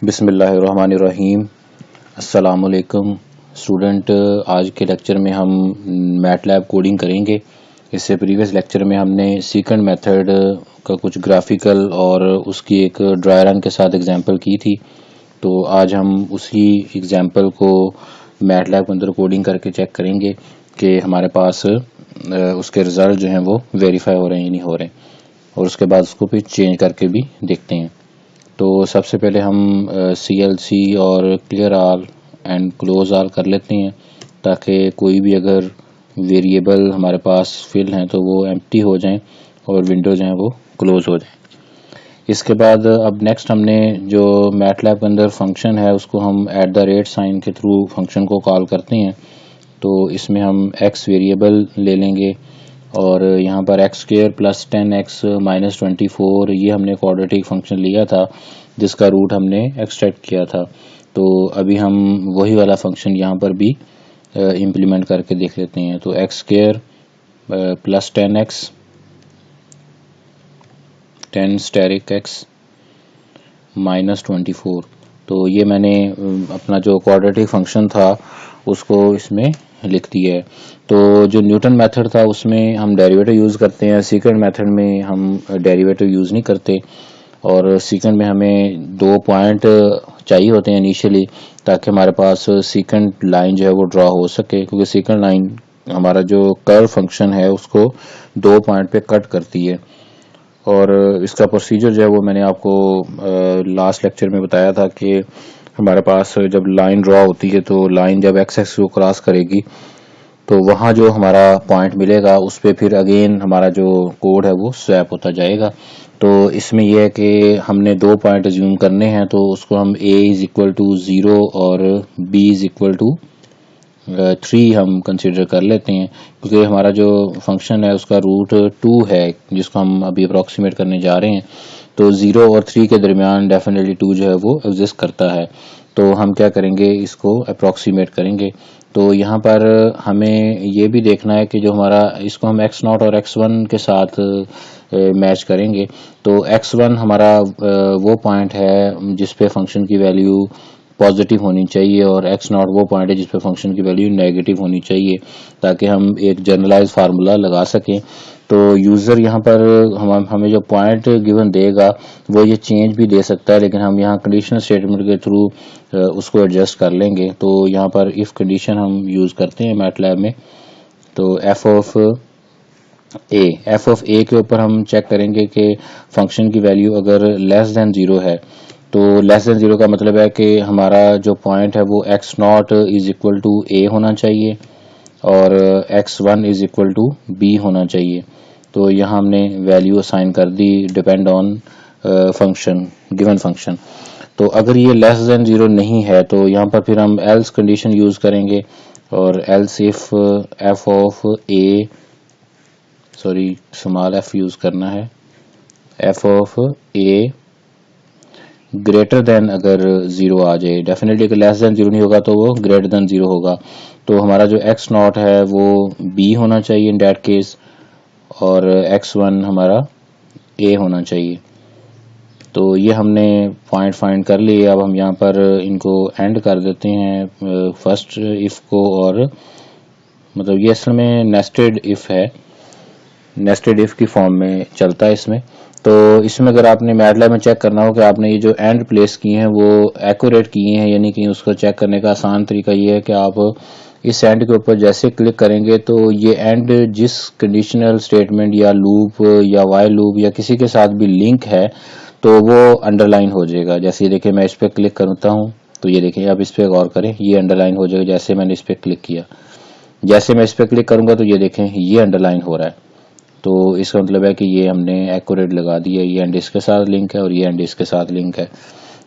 बिस्मिल्लाहिर्रहमानिर्रहीम। अस्सलामुअलैकुम स्टूडेंट। आज के लेक्चर में हम मैटलैब कोडिंग करेंगे। इससे प्रीवियस लेक्चर में हमने सीकेंड मेथड का कुछ ग्राफिकल और उसकी एक ड्राई रन के साथ एग्जांपल की थी। तो आज हम उसी एग्जांपल को मैटलैब के अंदर कोडिंग करके चेक करेंगे कि हमारे पास उसके रिज़ल्ट जो हैं वो वेरीफाई हो रहे हैं या नहीं हो रहे, और उसके बाद उसको फिर चेंज करके भी देखते हैं। तो सबसे पहले हम CLC और clear all and close all कर लेते हैं, ताकि कोई भी अगर वेरिएबल हमारे पास फिल हैं तो वो एम्प्टी हो जाएं और विंडो जो है वो क्लोज हो जाए। इसके बाद अब नेक्स्ट हमने जो मैटलैब के अंदर फंक्शन है उसको हम @साइन के थ्रू फंक्शन को कॉल करते हैं। तो इसमें हम x वेरिएबल ले लेंगे और यहाँ पर x² + 10x - 24 ये हमने क्वाड्रेटिक फंक्शन लिया था जिसका रूट हमने एक्सट्रैक्ट किया था। तो अभी हम वही वाला फंक्शन यहाँ पर भी इम्प्लीमेंट करके देख लेते हैं। तो x² + 10x 10 स्टेरिक x - 24। तो ये मैंने अपना जो क्वाड्रेटिक फंक्शन था उसको इसमें लिख दिया है। तो जो न्यूटन मेथड था उसमें हम डेरिवेटिव यूज़ करते हैं, सीकेंड मेथड में हम डेरिवेटिव यूज़ नहीं करते। और सीकेंड में हमें 2 पॉइंट चाहिए होते हैं इनिशियली, ताकि हमारे पास सीकेंड लाइन जो है वो ड्रा हो सके, क्योंकि सीकेंड लाइन हमारा जो कर्व फंक्शन है उसको 2 पॉइंट पे कट करती है। और इसका प्रोसीजर जो है वो मैंने आपको लास्ट लेक्चर में बताया था कि हमारे पास जब लाइन ड्रा होती है तो लाइन जब एक्स एक्सिस को क्रॉस करेगी तो वहाँ जो हमारा पॉइंट मिलेगा उस पर फिर अगेन हमारा जो कोड है वो स्वैप होता जाएगा। तो इसमें यह है कि हमने 2 पॉइंट अज्यूम करने हैं, तो उसको हम a = 0 और b = 3 हम कंसिडर कर लेते हैं, क्योंकि हमारा जो फंक्शन है उसका रूट 2 है जिसको हम अभी अप्रॉक्सीमेट करने जा रहे हैं। तो 0 और 3 के दरमियान डेफिनेटली 2 जो है वो एग्जिस्ट करता है। तो हम क्या करेंगे, इसको अप्रॉक्सीमेट करेंगे। तो यहाँ पर हमें ये भी देखना है कि जो हमारा इसको हम x0 और x1 के साथ मैच करेंगे। तो x1 हमारा वो पॉइंट है जिस पे फंक्शन की वैल्यू पॉजिटिव होनी चाहिए, और x0 वो पॉइंट है जिस पे फंक्शन की वैल्यू नेगेटिव होनी चाहिए, ताकि हम एक जनरलाइज फार्मूला लगा सकें। तो यूज़र यहाँ पर हमें जो पॉइंट गिवन देगा वो ये चेंज भी दे सकता है, लेकिन हम यहाँ कंडीशनल स्टेटमेंट के थ्रू उसको एडजस्ट कर लेंगे। तो यहाँ पर इफ़ कंडीशन हम यूज़ करते हैं मैटलैब में। तो f ऑफ a के ऊपर हम चेक करेंगे कि फंक्शन की वैल्यू अगर लेस देन 0 है, तो लेस देन 0 का मतलब है कि हमारा जो पॉइंट है वो x0 = a होना चाहिए और x1 = b होना चाहिए। तो यहाँ हमने वैल्यू असाइन कर दी depend on function, given function. तो अगर ये लेस देन 0 नहीं है तो यहाँ पर फिर हम एल्स कंडीशन यूज़ करेंगे, और else if f of a small f use करना है, f of a greater than अगर 0 आ जाए, डेफिनेटली अगर लेस देन 0 नहीं होगा तो वो ग्रेटर देन 0 होगा। तो हमारा जो x0 है वो b होना चाहिए इन डैट केस, और x1 हमारा a होना चाहिए। तो ये हमने पॉइंट फाइंड कर लिए। अब हम यहाँ पर इनको एंड कर देते हैं फर्स्ट इफ़ को, और मतलब ये असल में नेस्टेड इफ़ है, नेस्टेड इफ़ की फॉर्म में चलता है इसमें। तो इसमें अगर आपने मैटलैब में चेक करना हो कि आपने ये जो एंड प्लेस किए हैं वो एक्यूरेट किए हैं यानी कि उसको चेक करने का आसान तरीका ये है कि आप इस एंड के ऊपर जैसे क्लिक करेंगे तो ये एंड जिस कंडीशनल स्टेटमेंट या लूप या वाइल लूप या किसी के साथ भी लिंक है तो वो अंडरलाइन हो जाएगा। जैसे ये देखिए मैं इस पर क्लिक करता हूँ तो ये देखिए आप इस पर गौर करें, ये अंडरलाइन हो जाएगा जैसे मैंने इस पर क्लिक किया। जैसे मैं इस पर क्लिक करूँगा तो ये देखें ये अंडरलाइन हो रहा है। तो इसका मतलब है कि ये हमने एक्यूरेट लगा दिया, ये एंड इसके साथ लिंक है और ये एंड इसके साथ लिंक है।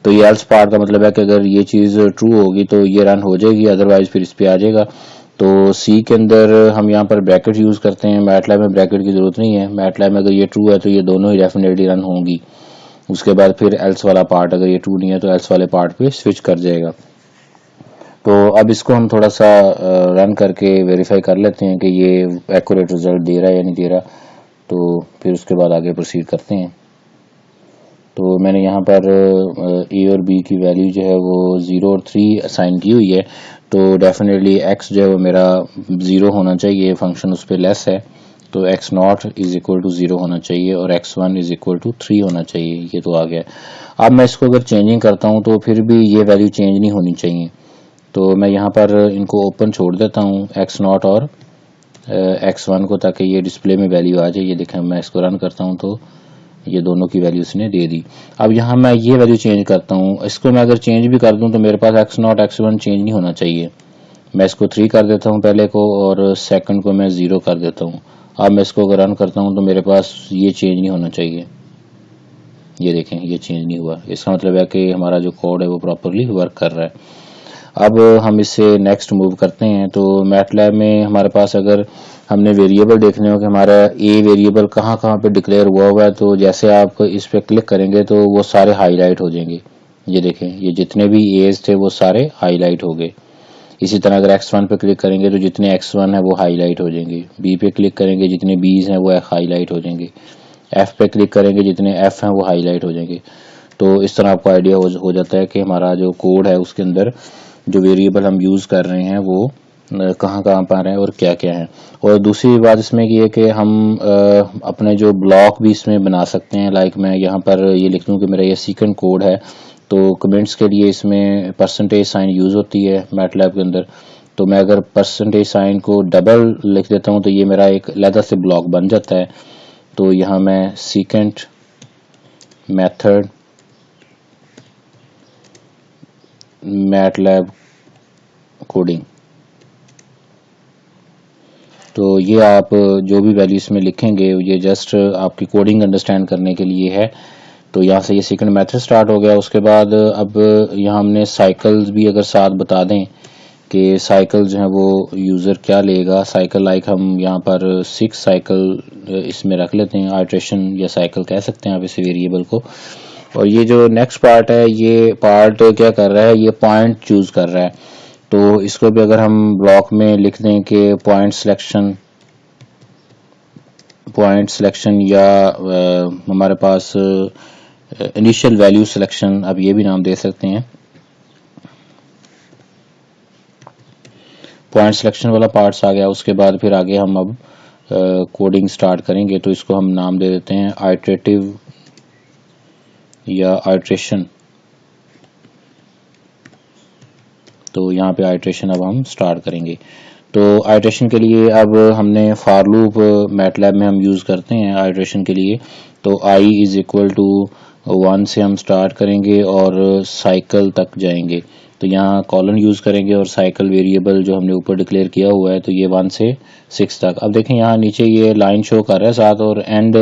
तो ये एल्स पार्ट का मतलब है कि अगर ये चीज़ ट्रू होगी तो ये रन हो जाएगी, अदरवाइज फिर इस पर आ जाएगा। तो सी के अंदर हम यहाँ पर ब्रैकेट यूज़ करते हैं, मैटलैब में ब्रैकेट की ज़रूरत नहीं है। मैटलैब में अगर ये ट्रू है तो ये दोनों ही डेफिनेटली रन होंगी। उसके बाद फिर एल्स वाला पार्ट अगर ये ट्रू नहीं है तो एल्स वाले पार्ट पे स्विच कर जाएगा। तो अब इसको हम थोड़ा सा रन करके वेरीफाई कर लेते हैं कि ये एक्यूरेट रिजल्ट दे रहा है या नहीं दे रहा। तो फिर उसके बाद आगे प्रोसीड करते हैं। तो मैंने यहाँ पर ए और बी की वैल्यू जो है वो 0 और 3 असाइन की हुई है। तो डेफिनेटली x जो है वो मेरा 0 होना चाहिए, फंक्शन उस पर लेस है, तो x not is equal to 0 होना चाहिए और x1 इज इक्वल टू 3 होना चाहिए। ये तो आ गया। अब मैं इसको अगर चेंजिंग करता हूँ तो फिर भी ये वैल्यू चेंज नहीं होनी चाहिए, तो मैं यहाँ पर इनको ओपन छोड़ देता हूँ x नॉट और x1 को, ताकि ये डिस्प्ले में वैल्यू आ जाए। ये देखें, मैं इसको रन करता हूँ तो ये दोनों की वैल्यू इसने दे दी। अब यहाँ मैं ये वैल्यू चेंज करता हूँ, इसको मैं अगर चेंज भी कर दूँ तो मेरे पास x नॉट x1 चेंज नहीं होना चाहिए। मैं इसको 3 कर देता हूँ पहले को, और सेकंड को मैं 0 कर देता हूँ। अब मैं इसको अगर रन करता हूँ तो मेरे पास ये चेंज नहीं होना चाहिए। ये देखें, ये चेंज नहीं हुआ। इसका मतलब है कि हमारा जो कोड है वो प्रॉपरली वर्क कर रहा है। अब हम इससे नेक्स्ट मूव करते हैं। तो मैटलैब में हमारे पास अगर हमने वेरिएबल देखने हो कि हमारा ए वेरिएबल कहाँ कहाँ पे डिक्लेयर हुआ है, तो जैसे आप इस पे क्लिक करेंगे तो वो सारे हाईलाइट हो जाएंगे। ये देखें, ये जितने भी एज थे वो सारे हाईलाइट हो गए। इसी तरह अगर x1 पे क्लिक करेंगे तो जितने x1 है वो हाईलाइट हो जाएंगे। b पे क्लिक करेंगे जितने b's हैं वो हाईलाइट हो जाएंगे। f पे क्लिक करेंगे जितने f हैं वो हाईलाइट हो जाएंगे। तो इस तरह आपको आइडिया हो जाता है कि हमारा जो कोड है उसके अंदर जो वेरिएबल हम यूज़ कर रहे हैं वो कहाँ कहाँ पर हैं और क्या क्या है। और दूसरी बात इसमें ये है कि हम अपने जो ब्लॉक भी इसमें बना सकते हैं। लाइक मैं यहाँ पर ये लिख दूँ कि मेरा ये सीक्वेंस कोड है, तो कमेंट्स के लिए इसमें परसेंटेज साइन यूज़ होती है मैटलैब के अंदर। तो मैं अगर परसेंटेज साइन को डबल लिख देता हूँ तो ये मेरा एक अलग से ब्लॉक बन जाता है। तो यहाँ मैं सीक्वेंट मेथड मैटलैब कोडिंग, तो ये आप जो भी वैल्यू इसमें लिखेंगे ये जस्ट आपकी कोडिंग अंडरस्टैंड करने के लिए है। तो यहाँ से ये सेकंड मेथड स्टार्ट हो गया। उसके बाद अब यहाँ हमने साइकिल्स भी अगर साथ बता दें कि साइकिल जो है वो यूज़र क्या लेगा। साइकिल लाइक हम यहाँ पर 6 साइकिल इसमें रख लेते हैं, आइट्रेशन या साइकिल कह सकते हैं आप इस वेरिएबल को। और ये जो नेक्स्ट पार्ट है, ये पार्ट क्या कर रहा है, ये पॉइंट चूज़ कर रहा है। तो इसको भी अगर हम ब्लॉक में लिख दें कि पॉइंट सिलेक्शन या हमारे पास इनिशियल वैल्यू सिलेक्शन, अब ये भी नाम दे सकते हैं। पॉइंट सिलेक्शन वाला पार्ट्स आ गया। उसके बाद फिर आगे हम अब कोडिंग स्टार्ट करेंगे। तो इसको हम नाम दे देते हैं आइटरेटिव या आइट्रेशन। तो यहाँ पे आइट्रेशन अब हम स्टार्ट करेंगे। तो आइट्रेशन के लिए अब हमने फॉर लूप मैटलैब में हम यूज़ करते हैं आइट्रेशन के लिए। तो i इज इक्वल टू 1 से हम स्टार्ट करेंगे और साइकिल तक जाएंगे। तो यहाँ कॉलन यूज़ करेंगे और साइकिल वेरिएबल जो हमने ऊपर डिक्लेयर किया हुआ है, तो ये 1 से 6 तक। अब देखें यहाँ नीचे ये लाइन शो कर रहा है साथ, और एंड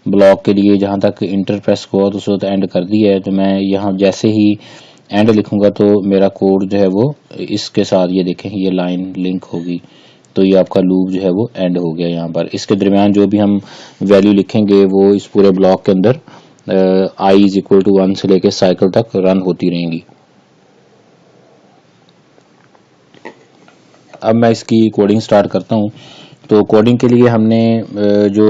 ब्लॉक के लिए जहाँ तक इंटर प्रेस हुआ तो उस वक्त एंड कर दिया है। तो मैं यहाँ जैसे ही एंड लिखूंगा तो मेरा कोड जो है वो इसके साथ, ये देखें, ये लाइन लिंक होगी। तो ये आपका लूप जो है वो एंड हो गया। यहाँ पर इसके दरमियान जो भी हम वैल्यू लिखेंगे वो इस पूरे ब्लॉक के अंदर i इज इक्वल टू 1 से लेके साइकिल तक रन होती रहेंगी। अब मैं इसकी कोडिंग स्टार्ट करता हूँ। तो कोडिंग के लिए हमने जो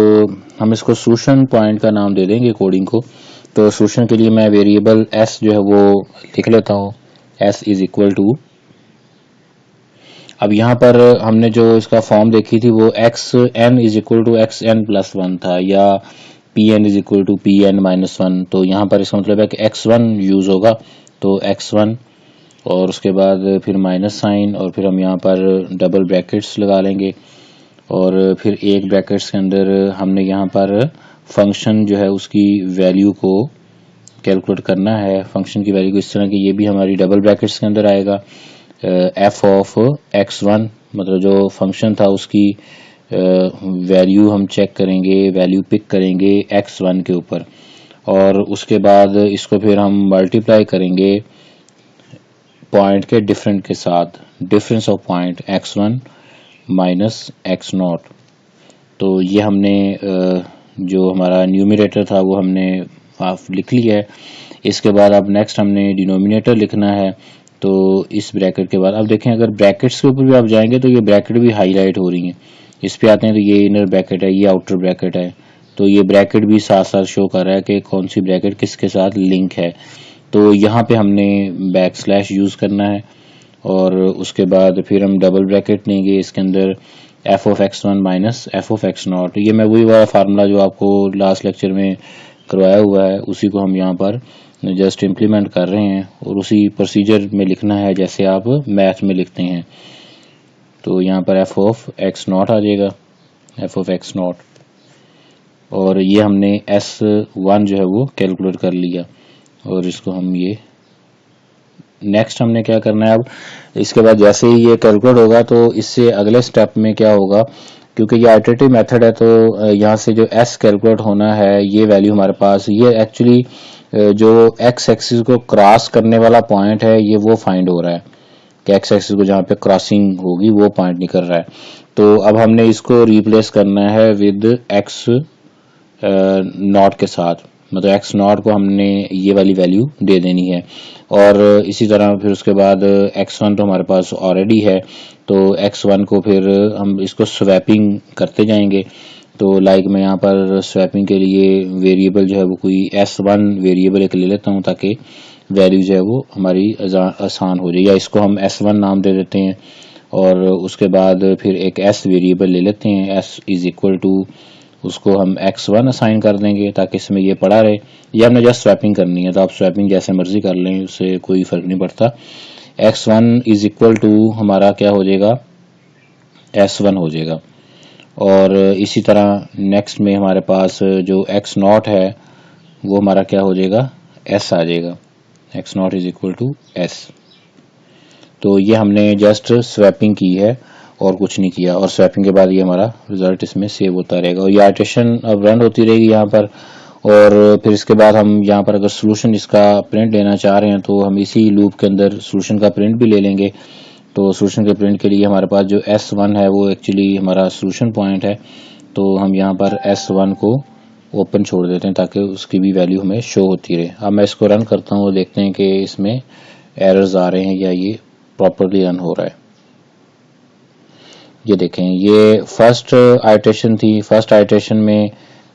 हम इसको सोल्यूशन पॉइंट का नाम दे देंगे कोडिंग को। तो सोल्यूशन के लिए मैं वेरिएबल s जो है वो लिख लेता हूँ, s इज इक्वल टू। अब यहाँ पर हमने जो इसका फॉर्म देखी थी वो xn is equal to xn plus 1 था, या pn is equal to pn minus 1। तो यहाँ पर इसका मतलब है कि x1 यूज़ होगा, तो x1 और उसके बाद फिर माइनस साइन, और फिर हम यहाँ पर डबल ब्रैकेट्स लगा लेंगे। और फिर एक ब्रैकेट्स के अंदर हमने यहाँ पर फंक्शन जो है उसकी वैल्यू को कैलकुलेट करना है। फंक्शन की वैल्यू को इस तरह की, ये भी हमारी डबल ब्रैकेट्स के अंदर आएगा। f ऑफ x1 मतलब जो फंक्शन था उसकी वैल्यू हम चेक करेंगे, वैल्यू पिक करेंगे x1 के ऊपर, और उसके बाद इसको फिर हम मल्टीप्लाई करेंगे पॉइंट के डिफरेंट के साथ, difference of point x1 minus x0। तो ये हमने जो हमारा न्यूमरेटर था वो हमने लिख लिया है। इसके बाद अब नेक्स्ट हमने डिनोमिनेटर लिखना है। तो इस ब्रैकेट के बाद अब देखें, अगर ब्रैकेट्स के ऊपर भी आप जाएंगे तो ये ब्रैकेट भी हाईलाइट हो रही हैं। इस पे आते हैं तो ये इनर ब्रैकेट है, ये आउटर ब्रैकेट है। तो ये ब्रैकेट भी साथ साथ शो कर रहा है कि कौन सी ब्रैकेट किसके साथ लिंक है। तो यहाँ पे हमने बैक स्लैश यूज़ करना है और उसके बाद फिर हम डबल ब्रैकेट लेंगे इसके अंदर F of x1 minus F of x0। ये मैं वही वाला फार्मूला जो आपको लास्ट लेक्चर में करवाया हुआ है उसी को हम यहाँ पर जस्ट इम्प्लीमेंट कर रहे हैं और उसी प्रोसीजर में लिखना है जैसे आप मैथ में लिखते हैं। तो यहाँ पर एफ ऑफ x0 आ जाएगा, एफ ऑफ x0, और ये हमने S1 जो है वो कैलकुलेट कर लिया और इसको हम ये नेक्स्ट हमने क्या करना है अब इसके बाद जैसे ही ये कैलकुलेट होगा तो इससे अगले स्टेप में क्या होगा, क्योंकि ये आइटरेटिव मेथड है तो यहाँ से जो s कैलकुलेट होना है ये वैल्यू हमारे पास, ये एक्चुअली जो x एक्सिस को क्रॉस करने वाला पॉइंट है ये वो फाइंड हो रहा है कि x एक्सिस को जहाँ पे क्रॉसिंग होगी वो पॉइंट निकल रहा है। तो अब हमने इसको रिप्लेस करना है विद x नॉट के साथ, मतलब x नॉट को हमने ये वाली वैल्यू दे देनी है और इसी तरह फिर उसके बाद x1 तो हमारे पास ऑलरेडी है तो x1 को फिर हम इसको स्वैपिंग करते जाएंगे। तो लाइक मैं यहाँ पर स्वैपिंग के लिए वेरिएबल जो है वो कोई S1 वेरिएबल एक ले लेता हूँ ताकि वैल्यू जो है वो हमारी आसान हो जाए, या इसको हम S1 नाम दे देते हैं और उसके बाद फिर एक S वेरिएबल ले लेते हैं, S इज इक्वल टू उसको हम x1 असाइन कर देंगे ताकि इसमें ये पड़ा रहे। ये हमने जस्ट स्वैपिंग करनी है तो आप स्वैपिंग जैसे मर्जी कर लें, उससे कोई फ़र्क नहीं पड़ता। x1 इज इक्वल टू हमारा क्या हो जाएगा, s1 हो जाएगा। और इसी तरह नेक्स्ट में हमारे पास जो x0 है वो हमारा क्या हो जाएगा, s आ जाएगा, x0 is equal to s। तो ये हमने जस्ट स्वैपिंग की है और कुछ नहीं किया, और स्वैपिंग के बाद ये हमारा रिजल्ट इसमें सेव होता रहेगा और ये आइटरेशन अब रन होती रहेगी यहाँ पर। और फिर इसके बाद हम यहाँ पर अगर सोल्यूशन इसका प्रिंट लेना चाह रहे हैं तो हम इसी लूप के अंदर सोल्यूशन का प्रिंट भी ले लेंगे। तो सोल्यूशन के प्रिंट के लिए हमारे पास जो S1 है वो एक्चुअली हमारा सोल्यूशन पॉइंट है, तो हम यहाँ पर S1 को ओपन छोड़ देते हैं ताकि उसकी भी वैल्यू हमें शो होती रहे। अब मैं इसको रन करता हूँ और देखते हैं कि इसमें एरर्स आ रहे हैं या ये प्रॉपरली रन हो रहा है। ये देखें, ये फर्स्ट आइटरेशन थी, फर्स्ट आइटरेशन में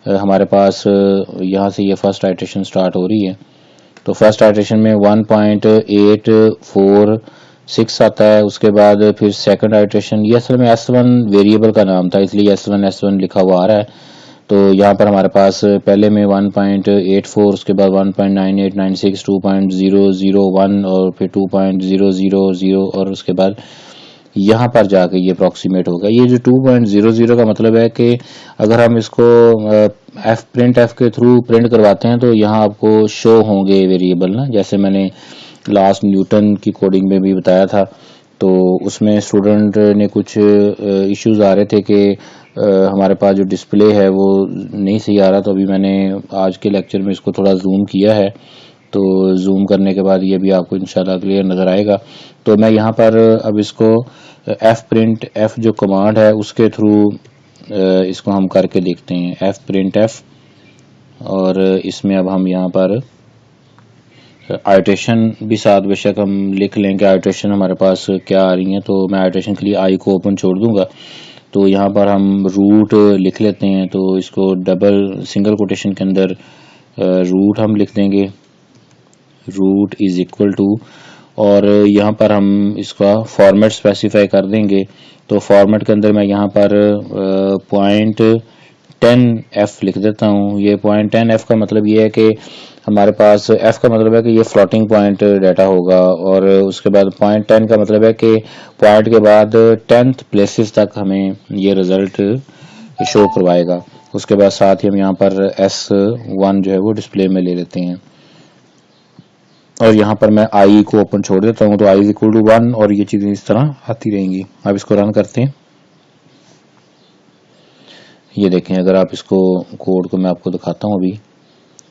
हमारे पास यहाँ से ये फर्स्ट आइटरेशन स्टार्ट हो रही है। तो फर्स्ट आइटरेशन में 1.846 आता है, उसके बाद फिर सेकंड आइटरेशन, ये असल में S1 वेरिएबल का नाम था इसलिए S1 लिखा हुआ आ रहा है। तो यहाँ पर हमारे पास पहले में 1.84, उसके बाद 1.9896, 2.001 और फिर 2.000 और उसके बाद यहाँ पर जाके ये अप्रॉक्सीमेट होगा। ये जो 2.00 का मतलब है कि अगर हम इसको प्रिंट एफ के थ्रू प्रिंट करवाते हैं तो यहाँ आपको शो होंगे वेरिएबल ना, जैसे मैंने लास्ट न्यूटन की कोडिंग में भी बताया था। तो उसमें स्टूडेंट ने कुछ इश्यूज आ रहे थे कि हमारे पास जो डिस्प्ले है वो नहीं सही आ रहा, तो अभी मैंने आज के लेक्चर में इसको थोड़ा जूम किया है, तो जूम करने के बाद ये भी आपको इंशाल्लाह क्लियर नज़र आएगा। तो मैं यहाँ पर अब इसको एफ प्रिंट एफ जो कमांड है उसके थ्रू इसको हम करके देखते हैं, एफ प्रिंट एफ, और इसमें अब हम यहाँ पर आइटरेशन भी साथ बेशक हम लिख लें कि आइटरेशन हमारे पास क्या आ रही हैं। तो मैं आइटरेशन के लिए आई को ओपन छोड़ दूंगा, तो यहाँ पर हम रूट लिख लेते हैं, तो इसको डबल सिंगल कोटेशन के अंदर रूट हम लिख देंगे, रूट इज इक्वल टू, और यहाँ पर हम इसका फॉर्मेट स्पेसिफाई कर देंगे। तो फॉर्मेट के अंदर मैं यहाँ पर 0.10f लिख देता हूँ। ये 0.10f का मतलब ये है कि हमारे पास f का मतलब है कि ये फ्लोटिंग पॉइंट डाटा होगा, और उसके बाद 0.10 का मतलब है कि पॉइंट के बाद 10th प्लेसेस तक हमें ये रिजल्ट शो करवाएगा। उसके बाद साथ ही हम यहाँ पर S1 जो है वो डिस्प्ले में ले लेते हैं, और यहाँ पर मैं आई को ओपन छोड़ देता हूँ, तो आई इज इक्वल टू 1 और ये चीज़ें इस तरह आती रहेंगी। अब इसको रन करते हैं। ये देखें, अगर आप इसको कोड को मैं आपको दिखाता हूँ अभी,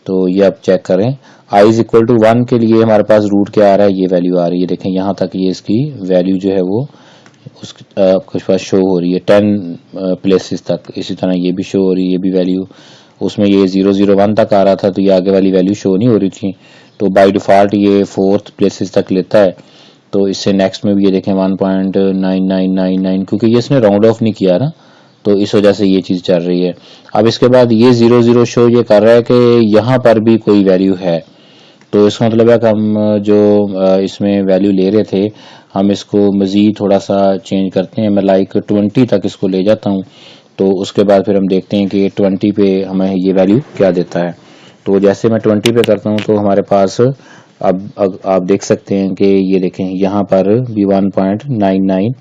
तो ये आप चेक करें, आई इज इक्वल टू 1 के लिए हमारे पास रूट क्या आ रहा है, ये वैल्यू आ रही है। देखें यहाँ तक ये इसकी वैल्यू जो है वो आपके पास शो हो रही है 10 प्लेसेस तक। इसी तरह ये भी शो हो रही है, ये भी वैल्यू, उसमें ये 001 तक आ रहा था तो ये आगे वाली वैल्यू शो नहीं हो रही थी, तो बाय डिफ़ॉल्ट ये 4th प्लेसेस तक लेता है। तो इससे नेक्स्ट में भी ये देखें 1.9999, क्योंकि ये इसने राउंड ऑफ नहीं किया ना, तो इस वजह से ये चीज़ चल रही है। अब इसके बाद ये 0 0 शो ये कर रहा है कि यहाँ पर भी कोई वैल्यू है, तो इसका मतलब है कि हम जो इसमें वैल्यू ले रहे थे हम इसको मज़ीद थोड़ा सा चेंज करते हैं। मैं लाइक 20 तक इसको ले जाता हूँ, तो उसके बाद फिर हम देखते हैं कि 20 पे हमें ये वैल्यू क्या देता है। तो जैसे मैं 20 पे करता हूँ तो हमारे पास अब आप देख सकते हैं कि ये देखें यहाँ पर भी 1.99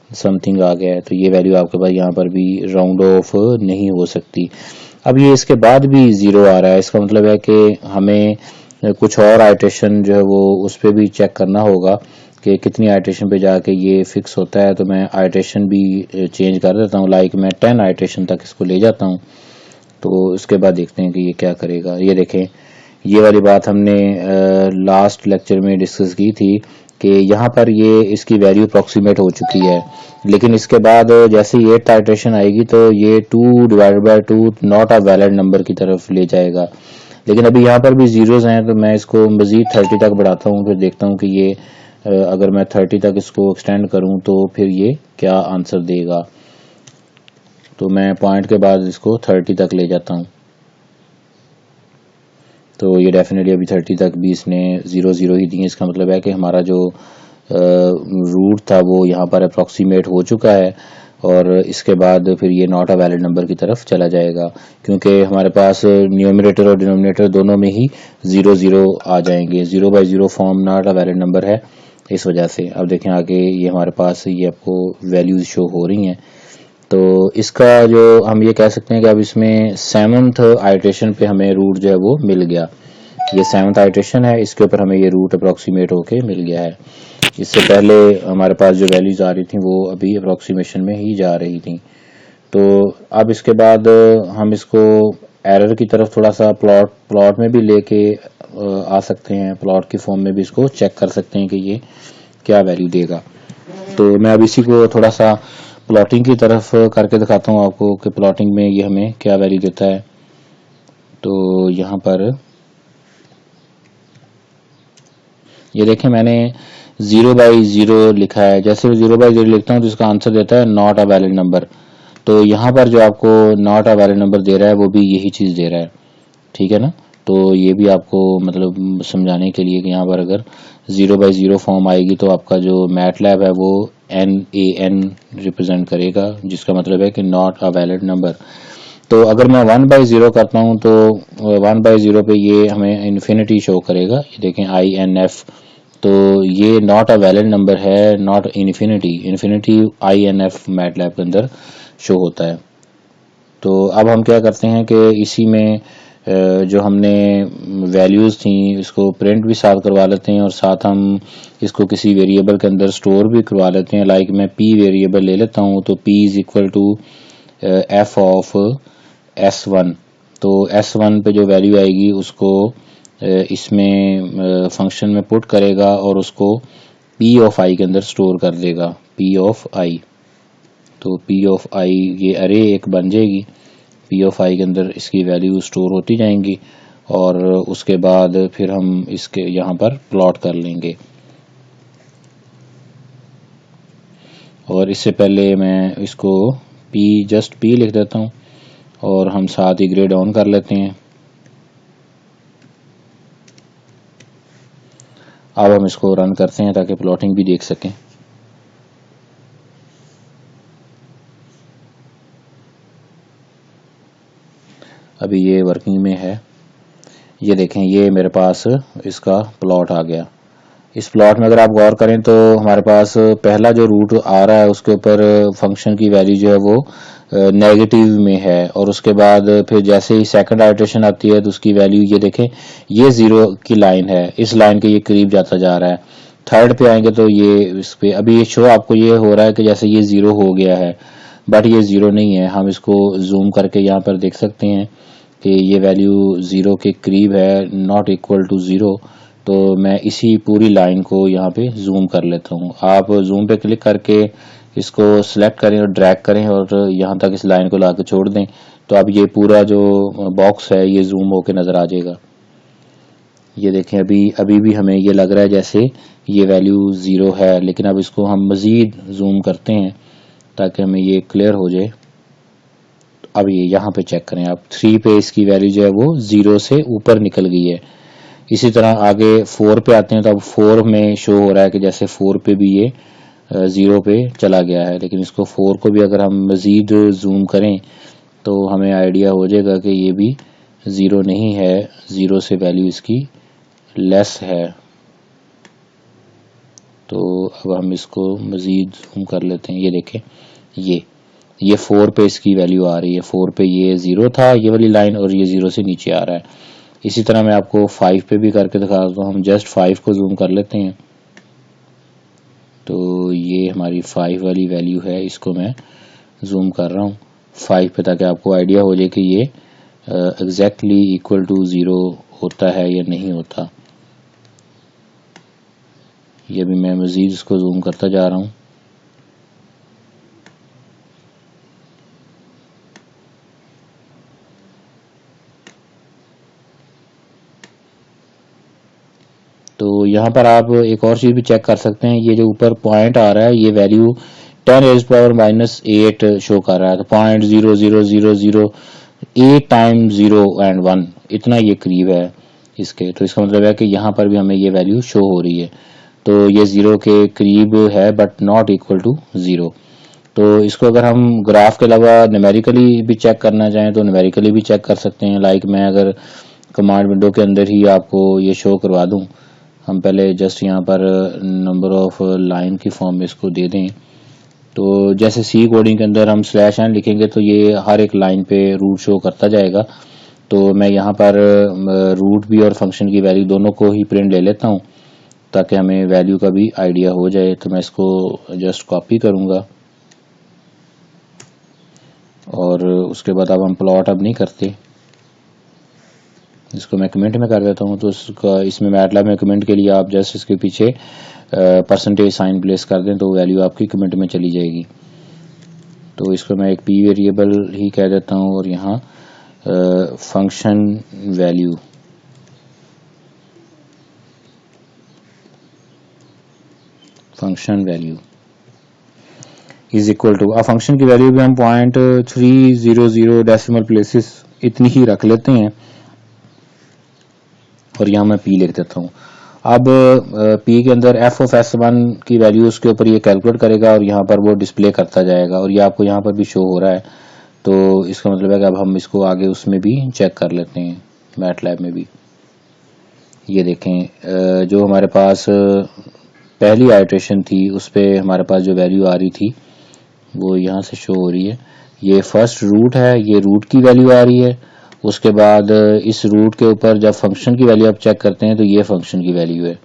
समथिंग आ गया है, तो ये वैल्यू आपके पास यहाँ पर भी राउंड ऑफ नहीं हो सकती। अब ये इसके बाद भी ज़ीरो आ रहा है, इसका मतलब है कि हमें कुछ और आइट्रेशन जो है वो उस पर भी चेक करना होगा कि कितनी आइट्रेशन पे जाके ये फिक्स होता है। तो मैं आइट्रेशन भी चेंज कर देता हूँ, लाइक मैं 10 आइट्रेशन तक इसको ले जाता हूँ, तो उसके बाद देखते हैं कि ये क्या करेगा। ये देखें, ये वाली बात हमने लास्ट लेक्चर में डिस्कस की थी कि यहाँ पर ये इसकी वैल्यू अप्रॉक्सीमेट हो चुकी है, लेकिन इसके बाद जैसे ही 8th आइट्रेशन आएगी तो ये 2 divided by 2 not a valid number की तरफ ले जाएगा। लेकिन अभी यहाँ पर भी ज़ीरोज़ हैं, तो मैं इसको मज़ीद 30 तक बढ़ाता हूँ, फिर देखता हूँ कि ये अगर मैं 30 तक इसको एक्सटेंड करूँ तो फिर ये क्या आंसर देगा। तो मैं पॉइंट के बाद इसको 30 तक ले जाता हूँ, तो ये डेफिनेटली अभी 30 तक भी इसने 0 0 ही दिए। इसका मतलब है कि हमारा जो रूट था वो यहाँ पर अप्रॉक्सीमेट हो चुका है, और इसके बाद फिर ये नॉट अ वैलिड नंबर की तरफ चला जाएगा, क्योंकि हमारे पास न्यूमरेटर और डिनोमिनेटर दोनों में ही 0 0 आ जाएंगे। 0 by 0 form not a valid number है, इस वजह से। अब देखें आगे ये हमारे पास ये आपको वैल्यूज शो हो रही हैं। तो इसका जो हम ये कह सकते हैं कि अब इसमें 7th आइट्रेशन पे हमें रूट जो है वो मिल गया। ये 7th आइट्रेशन है, इसके ऊपर हमें ये रूट अप्रॉक्सीमेट होके मिल गया है। इससे पहले हमारे पास जो वैल्यूज आ रही थी वो अभी अप्रॉक्सीमेशन में ही जा रही थी। तो अब इसके बाद हम इसको एरर की तरफ थोड़ा सा प्लॉट में भी लेके आ सकते हैं, प्लॉट की फॉर्म में भी इसको चेक कर सकते हैं कि ये क्या वैल्यू देगा। तो मैं अब इसी को थोड़ा सा प्लॉटिंग की तरफ करके दिखाता हूँ आपको कि प्लॉटिंग में ये हमें क्या वैल्यू देता है। तो यहाँ पर ये देखें, मैंने 0 बाई 0 लिखा है। जैसे 0 बाई 0 लिखता हूँ तो इसका आंसर देता है नॉट अ वैलिड नंबर। तो यहाँ पर जो आपको नॉट अ वैलिड नंबर दे रहा है वो भी यही चीज़ दे रहा है, ठीक है ना। तो ये भी आपको मतलब समझाने के लिए कि यहाँ पर अगर 0 बाई 0 फॉर्म आएगी तो आपका जो मैटलैब है वो NaN रिप्रेजेंट करेगा, जिसका मतलब है कि नॉट अ वैलिड नंबर। तो अगर मैं 1 बाई 0 करता हूँ तो 1 बाई 0 पे ये हमें इन्फिनिटी शो करेगा। ये देखें INF, तो ये नॉट अ वैलिड नंबर है, not infinity. Infinity INF MATLAB के अंदर शो होता है। तो अब हम क्या करते हैं कि इसी में जो हमने वैल्यूज़ थी इसको प्रिंट भी साथ करवा लेते हैं, और साथ हम इसको किसी वेरिएबल के अंदर स्टोर भी करवा लेते हैं। लाइक मैं P वेरिएबल ले लेता हूँ, तो P is equal to F of S1। तो S1 पे जो वैल्यू आएगी उसको इसमें फंक्शन में पुट करेगा और उसको P ऑफ I के अंदर स्टोर कर देगा, P ऑफ I। तो P ऑफ I ये अरे एक बन जाएगी, P ऑफ I के अंदर इसकी वैल्यू स्टोर होती जाएंगी, और उसके बाद फिर हम इसके यहाँ पर प्लॉट कर लेंगे। और इससे पहले मैं इसको जस्ट P लिख देता हूँ, और हम साथ ही ग्रेड ऑन कर लेते हैं। अब हम इसको रन करते हैं ताकि प्लॉटिंग भी देख सकें। अभी ये वर्किंग में है। ये देखें, ये मेरे पास इसका प्लॉट आ गया। इस प्लॉट में अगर आप गौर करें तो हमारे पास पहला जो रूट आ रहा है उसके ऊपर फंक्शन की वैल्यू जो है वो नेगेटिव में है, और उसके बाद फिर जैसे ही सेकंड आइट्रेशन आती है तो उसकी वैल्यू ये देखें, ये 0 की लाइन है, इस लाइन के ये करीब जाता जा रहा है। थर्ड पे आएंगे तो ये इस पे अभी ये शो आपको ये हो रहा है कि जैसे ये 0 हो गया है, बट ये 0 नहीं है। हम इसको जूम करके यहाँ पर देख सकते हैं कि ये वैल्यू 0 के करीब है, नॉट इक्वल टू 0। तो मैं इसी पूरी लाइन को यहाँ पे जूम कर लेता हूँ। आप जूम पे क्लिक करके इसको सिलेक्ट करें और ड्रैग करें और यहाँ तक इस लाइन को लाके छोड़ दें, तो अब ये पूरा जो बॉक्स है ये जूम होके नज़र आ जाएगा। ये देखें, अभी भी हमें ये लग रहा है जैसे ये वैल्यू 0 है, लेकिन अब इसको हम मज़ीद जूम करते हैं ताकि हमें ये क्लियर हो जाए। अब ये यहाँ पे चेक करें आप, 3 पे इसकी वैल्यू जो है वो 0 से ऊपर निकल गई है। इसी तरह आगे 4 पे आते हैं तो अब 4 में शो हो रहा है कि जैसे 4 पे भी ये 0 पे चला गया है, लेकिन इसको 4 को भी अगर हम मज़ीद जूम करें तो हमें आइडिया हो जाएगा कि ये भी 0 नहीं है, 0 से वैल्यू इसकी लेस है। तो अब हम इसको मज़ीद जूम कर लेते हैं। ये देखें, ये 4 पे इसकी वैल्यू आ रही है, 4 पे ये 0 था ये वाली लाइन, और ये 0 से नीचे आ रहा है। इसी तरह मैं आपको 5 पे भी करके दिखा दूँ। हम जस्ट 5 को जूम कर लेते हैं तो ये हमारी 5 वाली वैल्यू है, इसको मैं जूम कर रहा हूँ 5 पे, ताकि आपको आइडिया हो जाए कि ये एग्जैक्टली इक्वल टू 0 होता है या नहीं होता। ये भी मैं मज़ीद इसको जूम करता जा रहा हूँ। तो यहाँ पर आप एक और चीज़ भी चेक कर सकते हैं, ये जो ऊपर पॉइंट आ रहा है ये वैल्यू 10⁻⁻8 शो कर रहा है। तो 0.00008 टाइम 0 एंड 1 इतना ये करीब है इसके। तो इसका मतलब है कि यहाँ पर भी हमें ये वैल्यू शो हो रही है। तो ये 0 के करीब है बट नॉट इक्वल टू 0। तो इसको अगर हम ग्राफ के अलावा न्यूमेरिकली भी चेक करना चाहें तो न्यूमेरिकली भी चेक कर सकते हैं। लाइक मैं अगर कमांड विंडो के अंदर ही आपको ये शो करवा दूं, हम पहले जस्ट यहाँ पर नंबर ऑफ लाइन की फॉर्म में इसको दे दें। तो जैसे सी कोडिंग के अंदर हम /n लिखेंगे तो ये हर एक लाइन पे रूट शो करता जाएगा। तो मैं यहाँ पर रूट भी और फंक्शन की वैल्यू दोनों को ही प्रिंट ले लेता हूँ ताकि हमें वैल्यू का भी आइडिया हो जाए। तो मैं इसको जस्ट कॉपी करूँगा और उसके बाद अब हम प्लॉट अब नहीं करते, इसको मैं कमेंट में कर देता हूँ। तो इसका इसमें मैटलैब में कमेंट के लिए आप जस्ट इसके पीछे परसेंटेज साइन प्लेस कर दें तो वैल्यू आपकी कमेंट में चली जाएगी। तो इसको मैं एक पी वेरिएबल ही कह देता हूँ और यहाँ function value is equal to, अब फंक्शन की वैल्यू भी हम 0.300 डेसिमल प्लेसेस इतनी ही रख लेते हैं और यहाँ मैं पी लिख देता हूँ। अब पी के अंदर f ऑफ s1 की वैल्यू उसके ऊपर ये कैलकुलेट करेगा और यहाँ पर वो डिस्प्ले करता जाएगा और ये आपको यहाँ पर भी शो हो रहा है। तो इसका मतलब है कि अब हम इसको आगे उसमें भी चेक कर लेते हैं मैटलैब में भी। ये देखें जो हमारे पास पहली आइट्रेशन थी उस पर हमारे पास जो वैल्यू आ रही थी वो यहाँ से शो हो रही है। ये फर्स्ट रूट है, ये रूट की वैल्यू आ रही है। उसके बाद इस रूट के ऊपर जब फंक्शन की वैल्यू आप चेक करते हैं तो ये फंक्शन की वैल्यू है।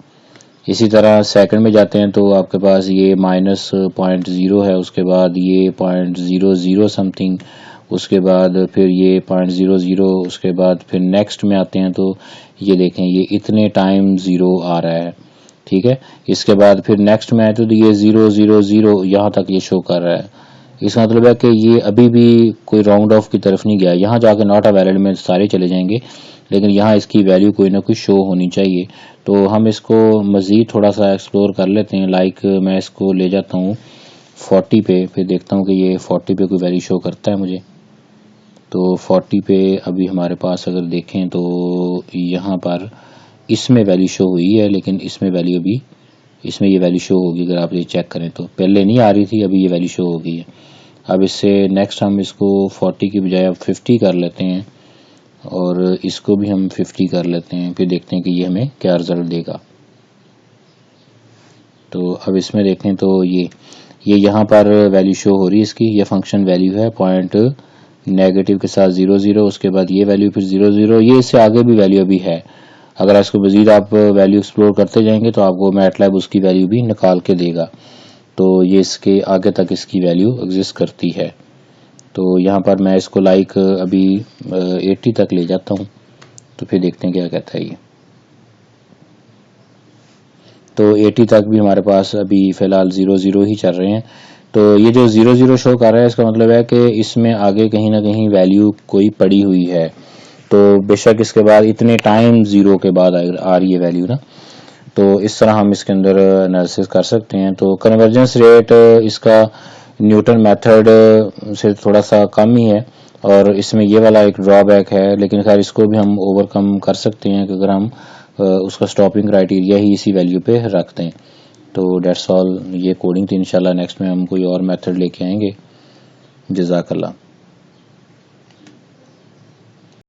इसी तरह सेकंड में जाते हैं तो आपके पास ये -0.0 है, उसके बाद ये 0.00 समथिंग, उसके बाद फिर ये 0.00, उसके बाद फिर नेक्स्ट में आते हैं तो ये देखें ये इतने टाइम 0 आ रहा है, ठीक है। इसके बाद फिर नेक्स्ट में आए तो ये 000 यहाँ तक ये शो कर रहा है। इसका मतलब है कि ये अभी भी कोई राउंड ऑफ की तरफ नहीं गया। यहाँ जाके नॉट अ वैलिड में सारे चले जाएंगे, लेकिन यहाँ इसकी वैल्यू कोई ना कोई शो होनी चाहिए। तो हम इसको मज़ीद थोड़ा सा एक्सप्लोर कर लेते हैं। लाइक मैं इसको ले जाता हूँ 40 पे, फिर देखता हूँ कि ये 40 पे कोई वैल्यू शो करता है मुझे। तो 40 पे अभी हमारे पास अगर देखें तो यहाँ पर इसमें वैल्यू शो हुई है, लेकिन इसमें वैल्यू अभी इसमें ये वैल्यू शो होगी। अगर आप ये चेक करें तो पहले नहीं आ रही थी, अभी ये वैल्यू शो हो गई है। अब इससे नेक्स्ट हम इसको 40 की बजाय अब 50 कर लेते हैं और इसको भी हम 50 कर लेते हैं, फिर देखते हैं कि ये हमें क्या रिजल्ट देगा। तो अब इसमें देखें तो ये यहाँ पर वैल्यू शो हो रही है इसकी, ये फंक्शन वैल्यू है पॉइंट नेगेटिव के साथ 0,0, उसके बाद ये वैल्यू फिर 0,0, ये इससे आगे भी वैल्यू अभी है। अगर इसको मज़ीद आप वैल्यू एक्सप्लोर करते जाएंगे तो आपको मैटलैब उसकी वैल्यू भी निकाल के देगा। तो ये इसके आगे तक इसकी वैल्यू एग्जिस्ट करती है। तो यहाँ पर मैं इसको लाइक अभी 80 तक ले जाता हूँ तो फिर देखते हैं क्या कहता है ये। तो 80 तक भी हमारे पास अभी फ़िलहाल 0,0 ही चल रहे हैं। तो ये जो 0,0 शो कर रहा है इसका मतलब है कि इसमें आगे कहीं ना कहीं वैल्यू कोई पड़ी हुई है। तो बेशक इसके बाद इतने टाइम 0 के बाद आ रही है वैल्यू ना। तो इस तरह हम इसके अंदर एनालिसिस कर सकते हैं। तो कन्वर्जेंस रेट इसका न्यूटन मेथड से थोड़ा सा कम ही है। और इसमें ये वाला एक ड्रॉबैक है, लेकिन खैर इसको भी हम ओवरकम कर सकते हैं कि अगर हम उसका स्टॉपिंग क्राइटेरिया ही इसी वैल्यू पे रख दें। तो डेट्स ऑल, ये कोडिंग थी। इंशाल्लाह नेक्स्ट में हम कोई और मेथड लेके आएंगे। जज़ाकल्लाह।